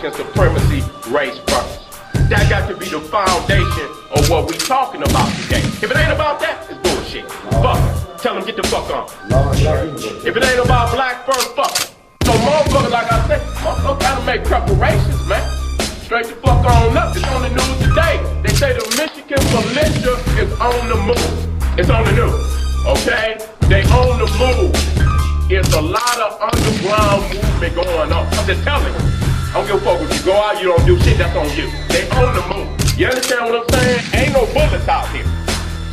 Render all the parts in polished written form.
African supremacy race first. That got to be the foundation of what we talking about today. If it ain't about that, it's bullshit. Fuck it. Tell them get the fuck on. If it ain't about black first, fuck it. So motherfuckers, like I said, motherfuckers gotta make preparations, man. Straight the fuck on up. It's on the news today. They say the Michigan militia is on the move. It's on the news, okay? They on the move. It's a lot of underground movement going on. I'm just telling you. I don't give a fuck if you go out, you don't do shit, that's on you. They on the move. You understand what I'm saying? Ain't no bullets out here.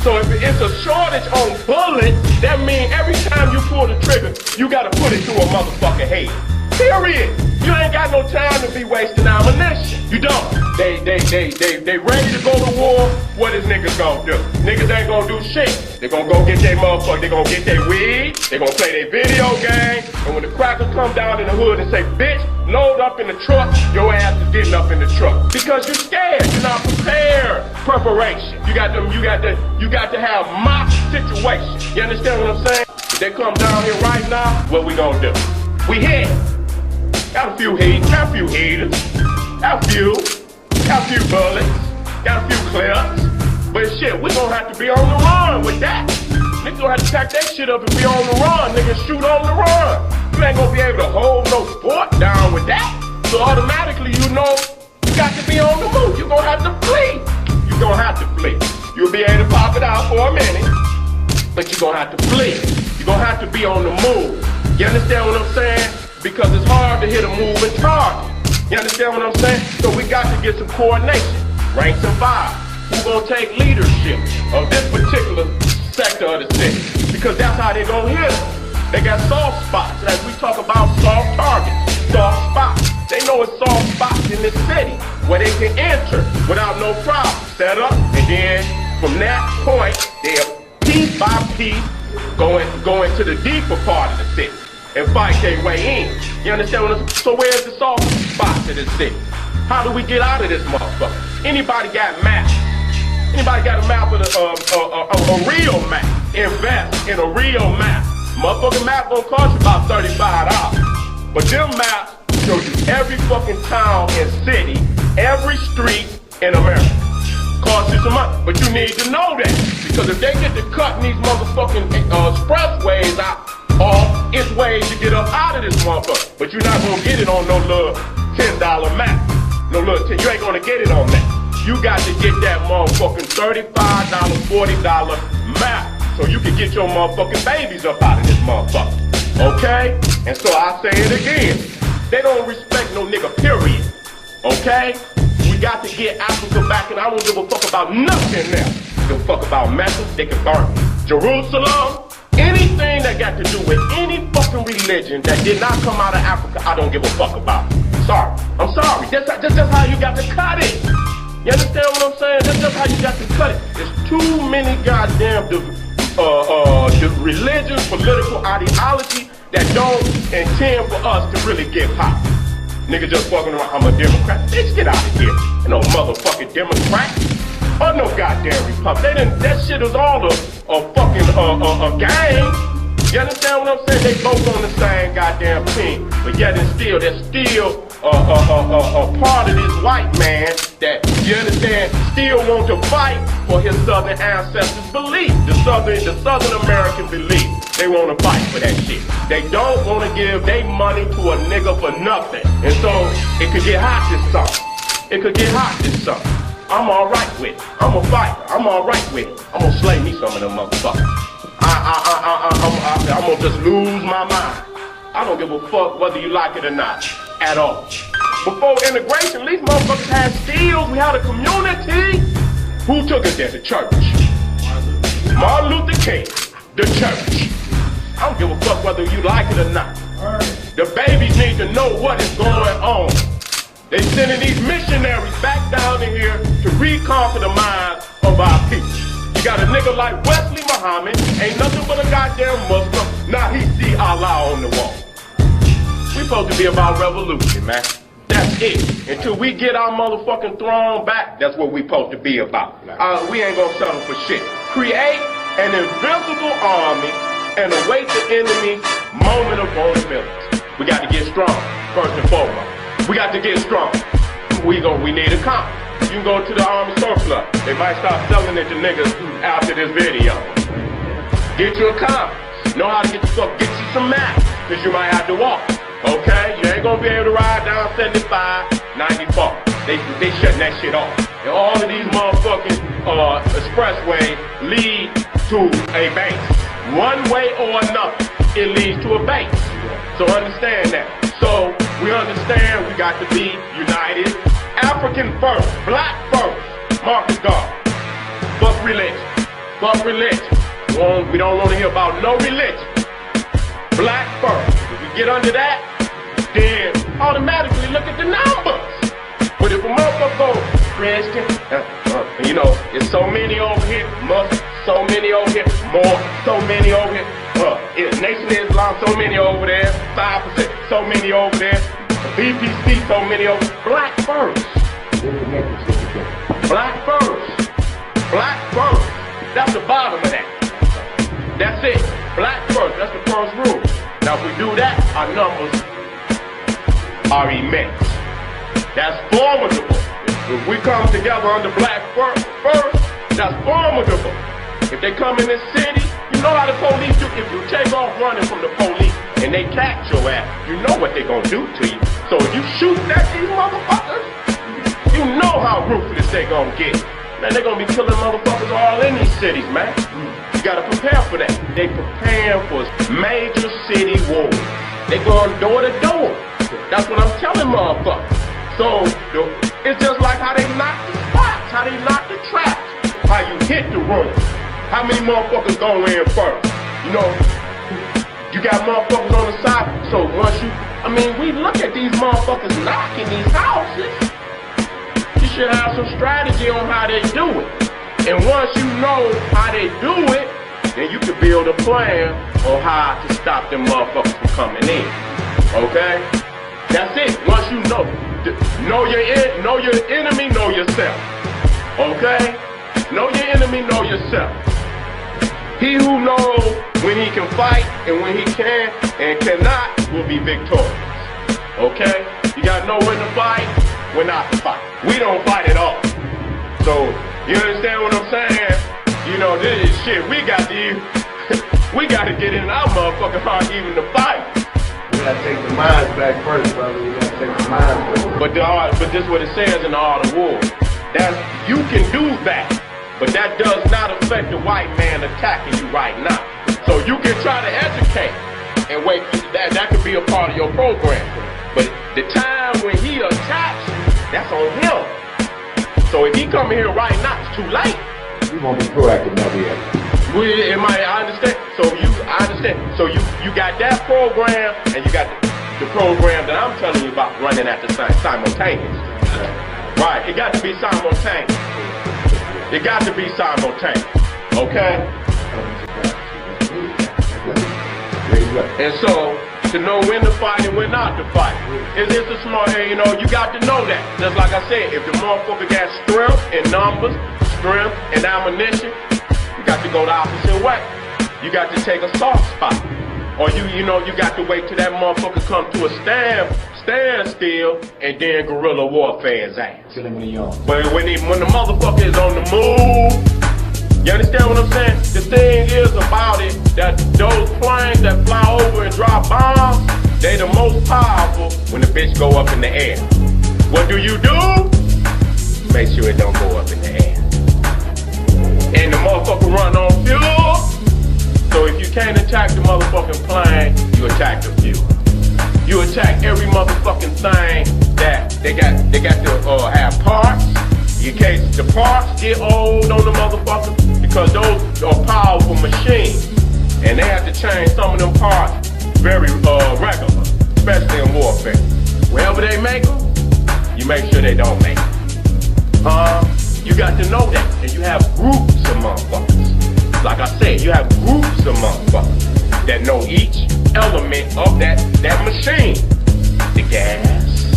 So if it's a shortage on bullets, that means every time you pull the trigger, you gotta put it through a motherfucking head. Period. You ain't got no time to be wasting ammunition. You don't. They ready to go to war. What is niggas gonna do? Niggas ain't gonna do shit. They gonna go get their motherfucker. They gonna get their weed. They gonna play their video game. And when the crackers come down in the hood and say, bitch, load up in the truck, your ass is getting up in the truck. Because you're scared. You're not prepared. Preparation. You got to have mock situation. You understand what I'm saying? If they come down here right now, what we gonna do? We hit. Got a few heaters, got a few bullets, got a few clips. But shit, we gonna have to be on the run with that. Niggas gonna have to pack that shit up and be on the run. Niggas shoot on the run. You ain't gonna be able to hold no fort down with that. So automatically, you know, you got to be on the move. You gonna have to flee. You gonna have to flee. You'll be able to pop it out for a minute, but you gonna have to flee. You gonna have to be on the move. You understand what I'm saying? Because it's hard to hit a moving target. You understand what I'm saying? So we got to get some coordination. Rank and file. Who's gonna take leadership of this particular sector of the city? Because that's how they gonna hit us. They got soft spots. As we talk about soft targets, soft spots. They know it's soft spots in this city where they can enter without no problem. Set up, and then from that point, they'll piece by piece go into the deeper part of the city and fight their way in. You understand what I'm saying? So where's the soft spots in this city? How do we get out of this motherfucker? Anybody got maps? Anybody got a map of a real map? Invest in a real map. Motherfucking map gonna cost you about $35. But them maps show you every fucking town and city, every street in America. Cost you some money, but you need to know that. Because if they get to cutting these motherfucking expressways out, it's ways to get up out of this motherfucker. But you're not gonna get it on no little $10 map. No little you ain't gonna get it on that. You got to get that motherfucking $35, $40 map so you can get your motherfucking babies up out of this motherfucker. Okay? And so I say it again. They don't respect no nigga, period. Okay? We got to get Africa back, and I don't give a fuck about nothing now. They give a fuck about Mecca, they can burn Jerusalem. Anything that got to do with any fucking religion that did not come out of Africa, I don't give a fuck about. Sorry. I'm sorry. That's how you got to cut it. You understand what I'm saying? That's just how you got to cut it. There's too many goddamn religions, political ideology that don't intend for us to really get hot. Nigga just fucking around, I'm a Democrat. Bitch, get out of here. You no motherfucking Democrat. Or no goddamn Republican. That shit is all a fucking gang. You understand what I'm saying? They both on the same goddamn team. But yet and still, there's still a part of this white man that, you understand, still want to fight for his southern ancestors' belief. The southern American belief. They want to fight for that shit. They don't want to give their money to a nigga for nothing. And so, it could get hot this summer. It could get hot this summer. I'm alright with it. I'm a fighter. I'm alright with it. I'm gonna slay me some of them motherfuckers. I'm gonna just lose my mind. I don't give a fuck whether you like it or not. At all. Before integration, these motherfuckers had skills. We had a community. Who took us there? The church. Martin Luther King. The church. I don't give a fuck whether you like it or not. The babies need to know what is going on. They sending these missionaries back down in here to reconquer the minds of our people. You got a nigga like Wesley Muhammad, ain't nothing but a goddamn Muslim. Now he see Allah on the wall. We supposed to be about revolution, man. That's it. Until we get our motherfucking throne back, that's what we supposed to be about. We ain't gonna settle for shit. Create an invincible army and await the enemy's moment of vulnerability. We got to get strong, first and foremost. We got to get strong. We need a comp. You can go to the Army surplus. They might start selling it to niggas after this video. Get you a comp. Know how to get you some mats, cause you might have to walk. Okay? You ain't gonna be able to ride down 75, 94. They shutting that shit off. And all of these motherfucking expressways lead to a base. One way or another, it leads to a base. So understand that. So we understand we got to be united. African first, black first, Marcus Garvey. Fuck religion. Fuck religion. We don't want to hear about no religion. Black first. If we get under that, then automatically look at the numbers. But if a motherfucker goes Christian, you know, it's so many over here, Muslim, so many over here, more, so many over here. Nation of Islam, so many over there. 5%, so many over there. BPC, so many over there. Black first. Black first. Black first. That's the bottom of that. That's it. Black first. That's the first rule. Now if we do that, our numbers are immense. That's formidable. If we come together under black first, that's formidable. If they come in this city, you know how the police do. If you take off running from the police and they catch your ass, you know what they gonna do to you. So if you shoot at these motherfuckers, you know how ruthless they gonna get. Man, they gonna be killing motherfuckers all in these cities, man. You gotta prepare for that. They preparing for major city wars. They going door to door. That's what I'm telling motherfuckers. So it's just like how they knock the spots, how they knock the traps, how you hit the room. How many motherfuckers go in first? You know, you got motherfuckers on the side. So once we look at these motherfuckers knocking these houses. You should have some strategy on how they do it. And once you know how they do it, then you can build a plan on how to stop them motherfuckers from coming in. Okay? That's it. Once you know your enemy, know yourself. Okay? Know your enemy, know yourself. He who knows when he can fight and when he can and cannot will be victorious. Okay? You gotta know when to fight, when not to fight. We don't fight at all. So, you understand what I'm saying? You know, this is shit. We got to get in our motherfucking heart even to fight. We gotta take the minds back first, brother. We gotta take the minds back. But this is what it says in the Art of War. That you can do that. But that does not affect the white man attacking you right now. So you can try to educate and wait. That could be a part of your program. But the time when he attacks you, that's on him. So if he come here right now, it's too late. We won't be proactive now, yet. I understand. I understand. So you got that program and you got the program that I'm telling you about running at the simultaneous. Right. It got to be simultaneous. It got to be simultaneous, okay? And so, to know when to fight and when not to fight, it's a smart, you know, you got to know that. Just like I said, if the motherfucker got strength in numbers, strength and ammunition, you got to go the opposite way. You got to take a soft spot. Or you got to wait till that motherfucker come to a standstill and then guerrilla warfare his ass. Kill him when he's young. But when the motherfucker is on the move, you understand what I'm saying? The thing is about it that those planes that fly over and drop bombs, they the most powerful when the bitch go up in the air. What do? Make sure it don't go up in the air. And the motherfucker run on fuel. So if you can't attack the motherfucking plane, you attack the fuel. You attack every motherfucking thing that they got to have parts. In case the parts get old on the motherfucker, because those are powerful machines, and they have to change some of them parts very regular, especially in warfare. Wherever they make them, you make sure they don't make them. You got to know that, and you have groups of motherfuckers. Like I said, you have groups of motherfuckers that know each element of that machine. The gas,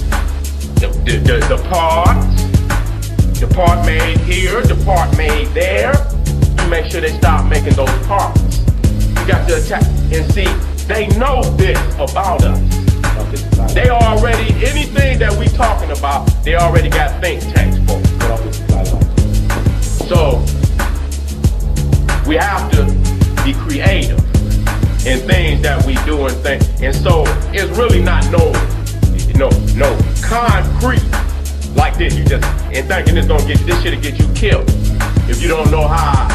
the parts, the part made here, the part made there. You make sure they stop making those parts. You got to attack and see, they know this about us. They already, anything that we talking about, they already got think tanks for. So, we have to be creative in things that we do and think. And so, it's really not no concrete like this. You just, and thinking this shit'll get you killed if you don't know how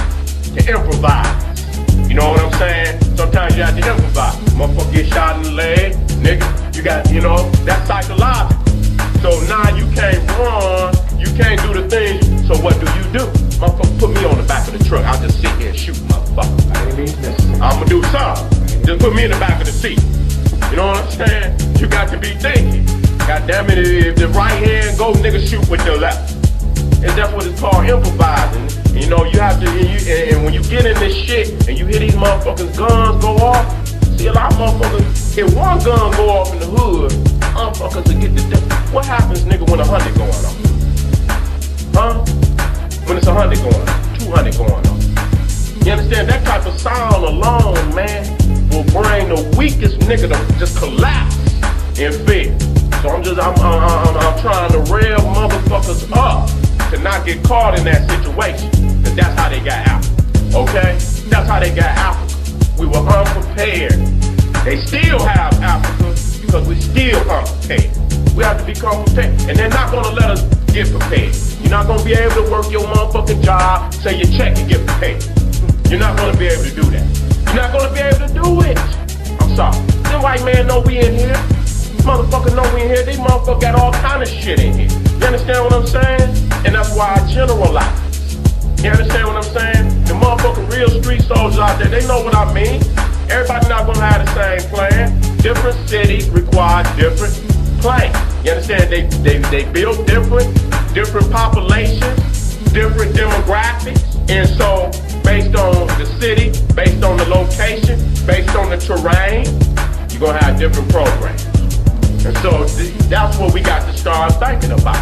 to improvise. You know what I'm saying? Sometimes you have to improvise. Motherfucker get shot in the leg, nigga. You got, that's psychological. So now you can't run, you can't do the things. So what do? Motherfucker, put me on the back of the truck. I'll just sit here and shoot, motherfucker. I'ma do something. Just put me in the back of the seat. You know what I'm saying? You got to be thinking. God damn it, if the right hand go, nigga, shoot with your left. And that's what it's called, improvising. You know, you have to, and when you get in this shit and you hear these motherfuckers' guns go off, see a lot of motherfuckers, if one gun go off in the hood, motherfuckers will get the death. What happens, nigga, when 100 going off? Huh? When it's 100 going off, 200 going off. You understand? That type of sound alone, man, will bring the weakest nigga to just collapse in fear. So I'm trying to rev motherfuckers up to not get caught in that situation. Cause that's how they got Africa, okay? That's how they got Africa. We were unprepared. They still have Africa because we still unprepared. We have to become prepared. And they're not gonna let us get prepared. You're not gonna be able to work your motherfucking job, say your check and get prepared. You're not gonna be able to do that. You're not gonna be able to do it. I'm sorry. Them white man know we in here. Motherfucker know we in here. These motherfuckers got all kind of shit in here. You understand what I'm saying? And that's why I generalize. You understand what I'm saying? The motherfucking real street soldiers out there, they know what I mean. Everybody not gonna have the same plan. Different cities require different plans. You understand? They build different populations, different demographics. And so, based on the city, based on the location, based on the terrain, you're gonna have different programs. And so that's what we got to start thinking about.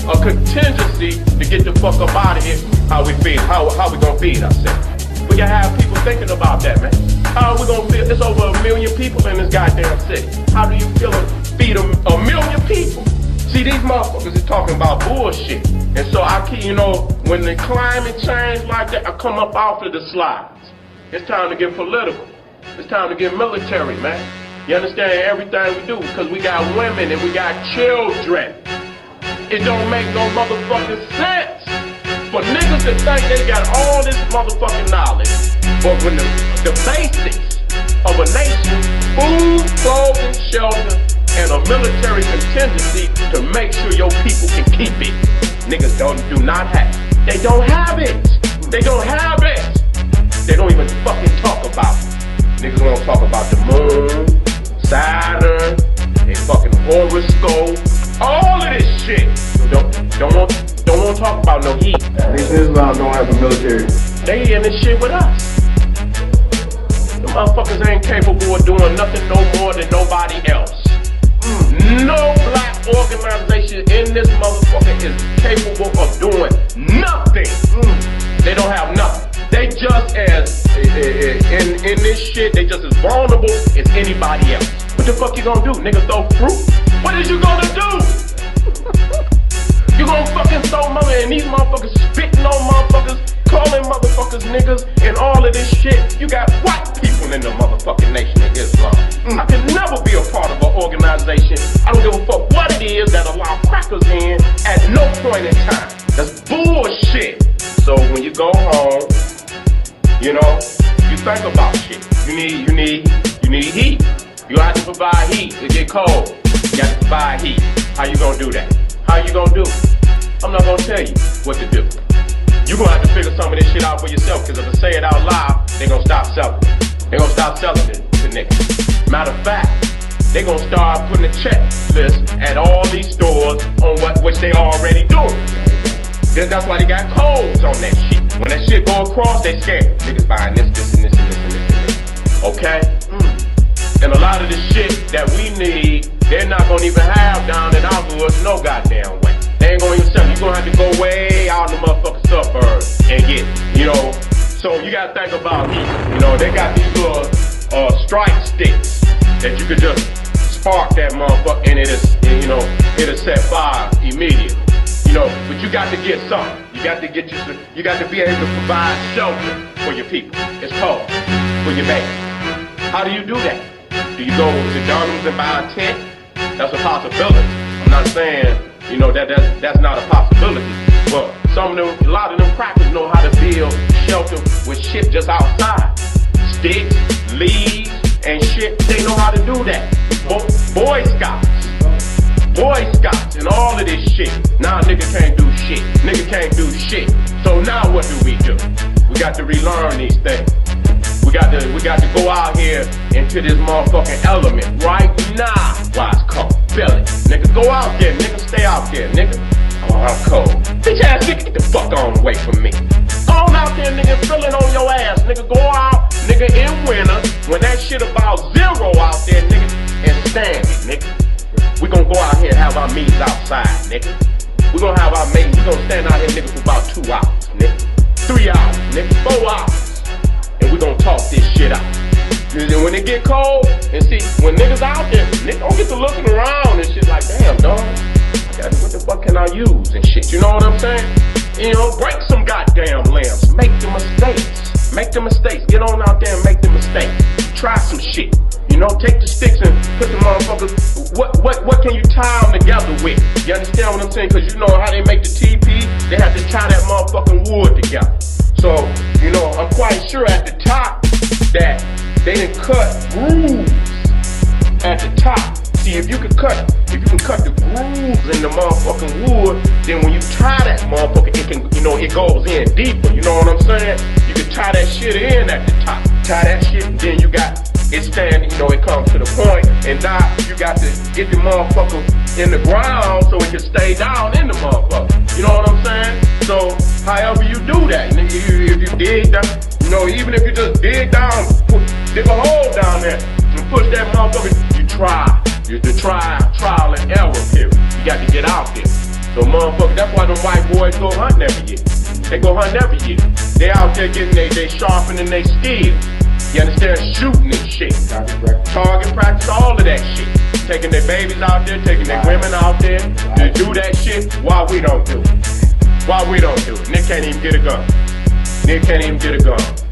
A contingency to get the fuck up out of here. How we feed? How we gonna feed ourselves? We gotta have people thinking about that, man. How are we gonna feed? There's over 1 million people in this goddamn city. How do you feel to feed a million people? See, these motherfuckers is talking about bullshit. And so I keep, when the climate change like that, I come up off of the slides. It's time to get political. It's time to get military, man. You understand everything we do because we got women and we got children. It don't make no motherfucking sense for niggas to think they got all this motherfucking knowledge. But when the basics of a nation, food, clothing, shelter, and a military contingency to make sure your people can keep it, niggas do not have. They don't have it. They don't have it. They don't even fucking talk about it. Niggas won't talk about the moon, Saturn, they fucking horoscope, all of this shit. Don't want to talk about no heat. These Islam don't have a military. They in this shit with us. The motherfuckers ain't capable of doing nothing no more than nobody else. No black organization in this motherfucker is capable of doing nothing. They don't have nothing. They just as, in this shit, they just as vulnerable as anybody else. What the fuck you gonna do, nigga, throw fruit? What is you gonna do? You gonna fucking throw money and these motherfuckers spitting on motherfuckers, calling motherfuckers niggas and all of this shit. You got white people in the motherfucking Nation of Islam. I can never be a part of an organization. I don't give a fuck what it is that allow crackers in at no point in time. That's bullshit. So when you go home, you think about shit. You need heat. You have to provide heat. It get cold. You have to provide heat. How you gonna do that? How you gonna do it? I'm not gonna tell you what to do. You gonna have to figure some of this shit out for yourself, because if I say it out loud, they gonna stop selling. They gonna stop selling it to niggas. Matter of fact, they gonna start putting a checklist at all these stores on which they already doing. That's why they got codes on that shit. When that shit go across, they scared. Niggas buying this, and this, and this, and this, and this. Okay? And a lot of the shit that we need, they're not gonna even have down in our hoods no goddamn way. They ain't gonna even sell it. You're gonna have to go way out in the motherfucking suburbs and get it, So you gotta think about heat. They got these little strike sticks that you could just spark that motherfucker, and it'll set fire immediately. But you got to get something. You got to get you got to be able to provide shelter for your people. It's cold for your baby. How do you do that? Do you go to Dunham's and buy a tent? That's a possibility. I'm not saying, that's not a possibility. But a lot of them crackers know how to build shelter with shit just outside. Sticks, leaves, and shit. They know how to do that. Boy Scouts and all of this shit. Now nigga can't do shit. Nigga can't do shit. So now what do? We got to relearn these things. We got to go out here into this motherfucking element right now. Why it's cold? Feel it. Nigga, go out there. Nigga, stay out there. Nigga. Oh, I'm cold. Bitch ass nigga, get the fuck on away from me. Go on out there, nigga, feeling on your ass. Nigga, go out, nigga, in winter, when that shit about 0 out there, nigga, and stand it, nigga. We gonna go out here and have our meetings outside, nigga. We gonna have our meetings. We gonna stand out here, nigga, for about 2 hours, nigga. 3 hours, nigga, 4 hours. And we gonna talk this shit out. And then when it get cold, and see, when niggas out there, niggas don't get to looking around and shit like, damn, dog. What the fuck can I use and shit, you know what I'm saying? Break some goddamn limbs. Make the mistakes. Make the mistakes. Get on out there and make the mistakes. Try some shit. Take the sticks and put the motherfuckers. What can you tie them together with? You understand what I'm saying? Cause you know how they make the TP? They have to tie that motherfucking wood together. So, I'm quite sure at the top that they done cut grooves at the top. See, if you can cut the grooves in the motherfucking wood, then when you tie that motherfucker, it goes in deeper. You know what I'm saying? You can tie that shit in at the top. Tie that shit, and then you got it standing. It comes to the point, and now you got to get the motherfucker in the ground so it can stay down in the motherfucker. You know what I'm saying? So, however you do that, nigga, if you dig down, even if you just dig down, dig a hole down there and push that motherfucker, you try. You have to trial and error period. You got to get out there. So motherfucker, that's why them white boys go hunting every year. They go hunting every year. They out there getting they sharpening their skills. You understand? Shooting and shit. Target practice, all of that shit. Taking their babies out there, taking their women out there to do that shit while we don't do it. Nick can't even get a gun.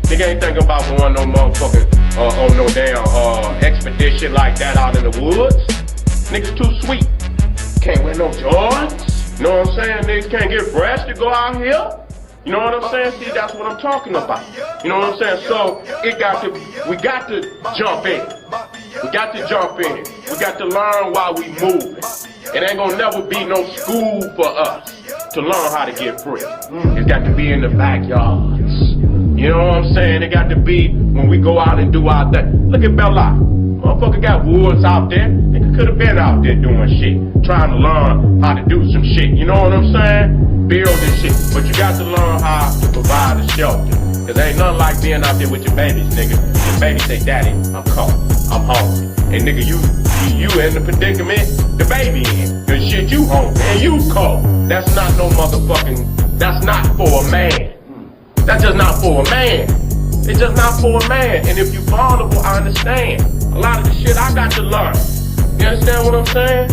Nigga ain't thinking about going no motherfucking on no damn expedition like that out in the woods. Niggas too sweet. Can't wear no Jordans. You know what I'm saying? Niggas can't get fresh to go out here. You know what I'm saying? See, that's what I'm talking about. You know what I'm saying? So we got to jump in. We got to learn while we moving. It ain't gonna never be no school for us to learn how to get free. It's got to be in the backyards. You know what I'm saying? It got to be when we go out and do our thing. Look at Bella. Motherfucker got woods out there. Nigga could have been out there doing shit. Trying to learn how to do some shit. You know what I'm saying? Building shit. But you got to learn how to provide a shelter. Cause ain't nothing like being out there with your babies, nigga. Your baby say, Daddy, I'm cold. I'm hungry. And nigga, you in the predicament the baby in. Cause shit, you hungry and you cold. That's not no motherfucking, that's not for a man. That's just not for a man. It's just not for a man. And if you vulnerable, I understand. A lot of the shit I got to learn. You understand what I'm saying?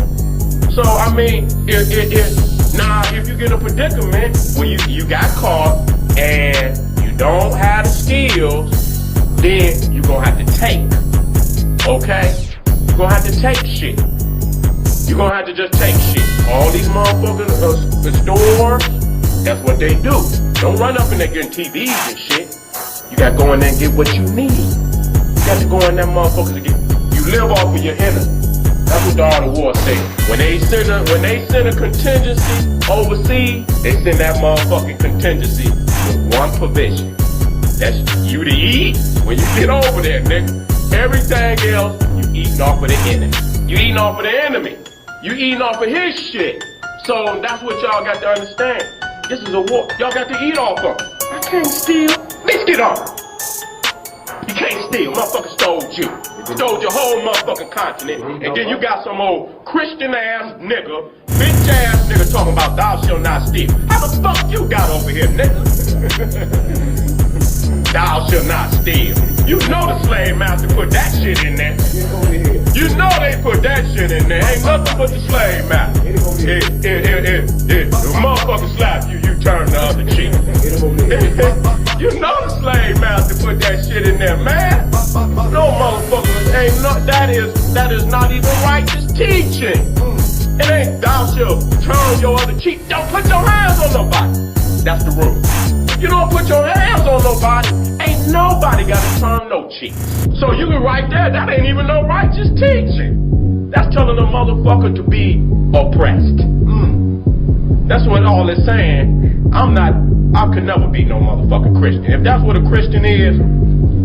So, I mean, if you get a predicament where you got caught and you don't have the skills, then you're gonna have to take. Okay? You're gonna have to take shit. You're gonna have to just take shit. All these motherfuckers, the stores, that's what they do. Don't run up in there getting TVs and shit. You gotta go in there and get what you need. You got to go in there, motherfuckers, and you live off of your inner. That's what the art of war said. When they send a contingency overseas, they send that motherfucking contingency with one provision. That's you to eat when you get over there, nigga. Everything else, you eating off of the enemy. You eating off of the enemy. You eating off of his shit. So that's what y'all got to understand. This is a war. Y'all got to eat off of. I can't steal. Bitch, get off. You can't steal. Motherfucker stole you. Stole your whole motherfucking continent. And then you got some old Christian ass nigga, bitch ass nigga talking about thou shalt not steal. How the fuck you got over here, nigga? thou shalt not steal. You know the slave master put that shit in there. You know they put that shit in there. Ain't nothing but the slave master. The motherfucker slap you, you turn the other cheek. You know the slave master put that shit in there, man. No motherfucker, ain't no, that is not even righteous teaching. It ain't thou shalt turn your other cheek. Don't put your hands on nobody. That's the rule. You don't put your hands on nobody, ain't nobody gotta turn no cheeks. So you can right there, that ain't even no righteous teaching. That's telling a motherfucker to be oppressed. That's what all it's saying. I could never be no motherfucking Christian. If that's what a Christian is,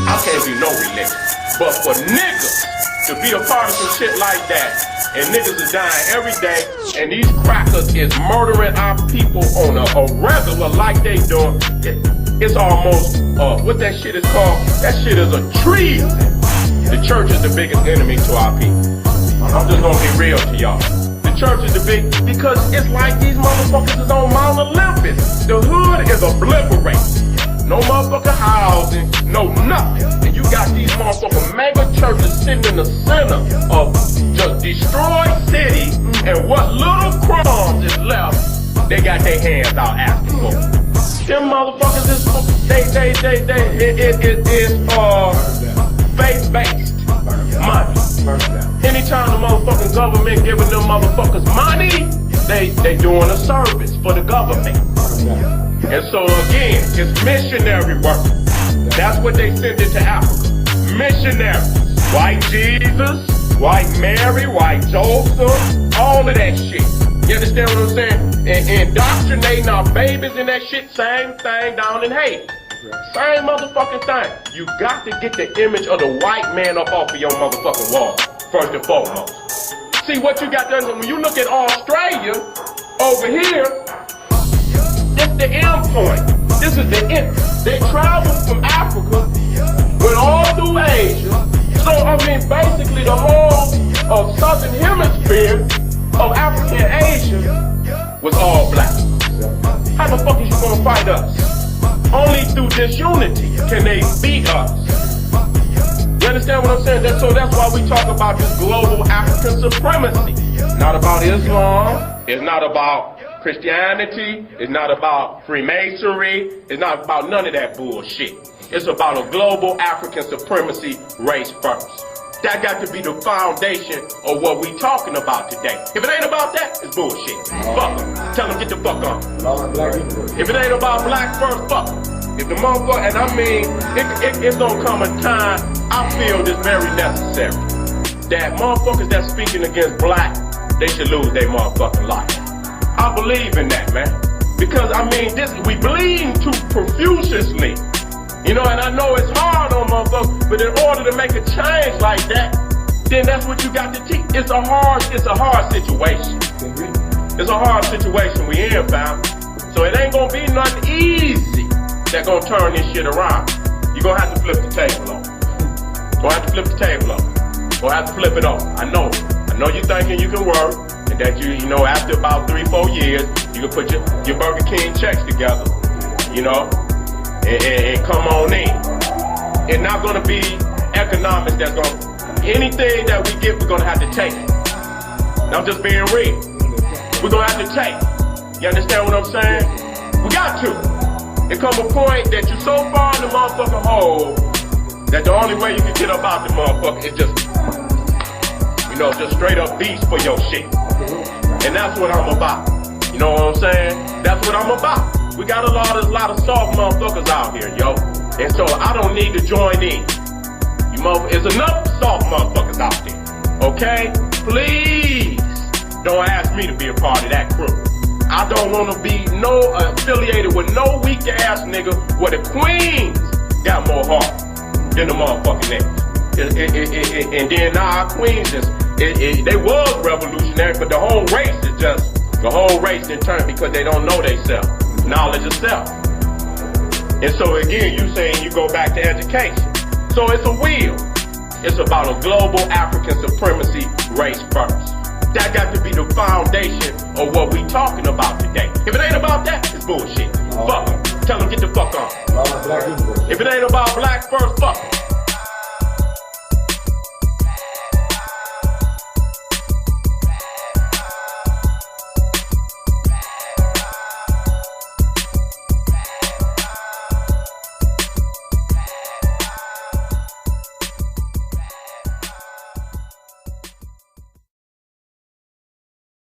I can't be no religion. But for niggas to be a part of some shit like that, and niggas is dying every day, and these crackers is murdering our people on a regular like they doing, it's almost, what that shit is called? That shit is a treason. The church is the biggest enemy to our people. I'm just gonna be real to y'all. The church is the big, because it's like these motherfuckers is on Mount Olympus. The hood is obliterated. No motherfucking housing, no nothing. And you got these motherfucking mega churches sitting in the center of just destroyed city, and what little crumbs is left, they got their hands out asking for. Them motherfuckers is, it is faith-based money. Anytime the motherfucking government giving them motherfuckers money, they doing a service for the government. And so again, it's missionary work. That's what they send it to Africa. Missionaries. White Jesus, white Mary, white Joseph, all of that shit. You understand what I'm saying? And indoctrinating our babies in that shit, same thing down in Haiti. Same motherfucking thing. You got to get the image of the white man up off of your motherfucking wall, first and foremost. See what you got there, when you look at Australia, over here, this the end point. This is the end. They travel from Africa, went all through Asia. So, I mean, basically the whole of Southern Hemisphere of Africa and Asia was all black. How the fuck is you gonna fight us? Only through disunity can they beat us. You understand what I'm saying? So that's why we talk about this global African supremacy. Not about Islam. It's not about Christianity. It's not about Freemasonry. It's not about none of that bullshit. It's about a global African supremacy race first. That got to be the foundation of what we talking about today. If it ain't about that, it's bullshit. Fuck them. Tell them get the fuck on. If it ain't about black first, fuck them. If the motherfucker, and I mean, it's gonna come a time, I feel this very necessary, that motherfuckers that's speaking against black, they should lose their motherfucking life. I believe in that, man. Because, I mean, we bleeding too profusely. You know, and I know it's hard on motherfuckers, but in order to make a change like that, then that's what you got to teach. It's a hard situation. It's a hard situation we in, fam. So it ain't gonna be nothing easy that gonna turn this shit around. You gonna have to flip the table over. Gonna have to flip the table over. Gonna have to flip it over. I know you thinking you can work, and that you know, after about 3-4 years, you can put your Burger King checks together, you know, and come on in. It's not gonna be economics that's gonna, anything that we get, we're gonna have to take it. I'm just being real. We're gonna have to take it. You understand what I'm saying? We got to. It come a point that you're so far in the motherfucking hole that the only way you can get up out the motherfucker is just, you know, just straight up beast for your shit. And that's what I'm about. You know what I'm saying? That's what I'm about. We got a lot of soft motherfuckers out here, yo. And so I don't need to join in. You motherfuckers, there's enough soft motherfuckers out there. Okay? Please don't ask me to be a part of that crew. I don't want to be affiliated with no weak ass nigga where the queens got more heart than the motherfucking niggas. And then now our queens they was revolutionary, but the whole race in turn because they don't know themselves. Knowledge of self. And so again, you saying you go back to education. So it's a wheel. It's about a global African supremacy race first. That got to be the foundation of what we talking about today. If it ain't about that, it's bullshit. Fuck them. Tell them get the fuck on. If it ain't about black first, fuck 'em.